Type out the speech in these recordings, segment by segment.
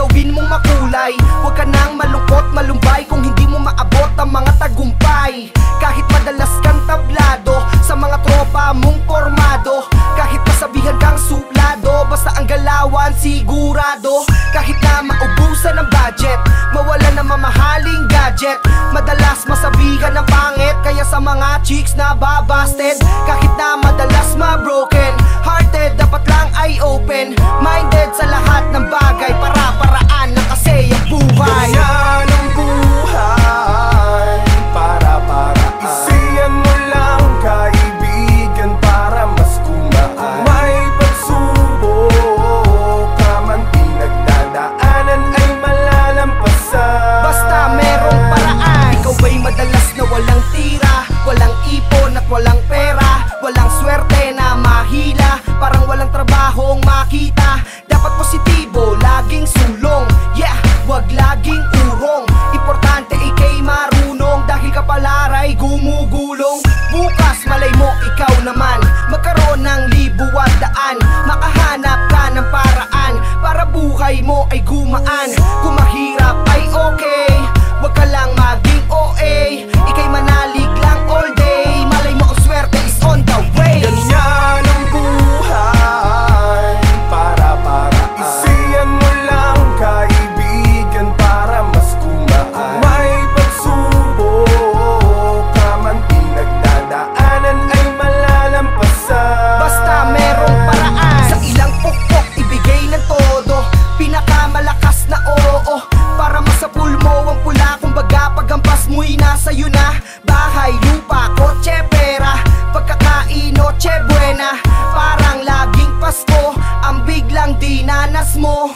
gawin mong makulay. Huwag ka nang malungkot, malumbay kung hindi mo maabot ang mga tagumpay. Kahit madalas kang tablado sa mga tropa mong pormado, kahit masabihan kang suplado, basta ang galawan sigurado. Kahit na maubusan ng budget, mawala na mamahaling gadget, madalas masabihan ng pangit, kaya sa mga chicks na babasted. Kahit na madalas ma-broken hearted, dapat lang ay open minded sa lahat ng bagay. Para-paraan na kasi ang buhay. Ganyan ang buhay, para-paraan. Isiyan mo lang kaibigan para mas kumaan. May pagsubok ka man pinagdadaanan ay malalampasan. Basta merong paraan. Ikaw ba'y madalas na walang tira, walang ipon at walang pera, walang swerte na mahila, parang walang trabahong makita? Dapat positibo, laging sulong, yeah, wag laging urong. Importante ikay marunong, dahil kapalaray gumugulong. Bukas malay mo ikaw naman magkaroon ng libo at daan, makahanap ka ng paraan para buhay mo ay gumaan. Kung mahirap ay okay, wag ka lang maging OA. Ikay manalig lang all day, malay mo ang swerte is on the way. Ganyan ang buhay, para-paraan. Isiyan mo lang kaibigan para mas kumaan. May pagsubok ka man pinagdadaanan ay malalampasan. Basta merong paraan. Sa ilang pokpok ibigay ng todo, pinakamalakas na oo, para masapul mo ang pula. Kumbaga paghampas mo'y nasa'yo na. Bahay, lupa, kotse, pera, pagkakain, noche buena. Parang laging Pasko ang biglang dinanas mo.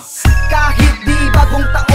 Kahit di bagong taon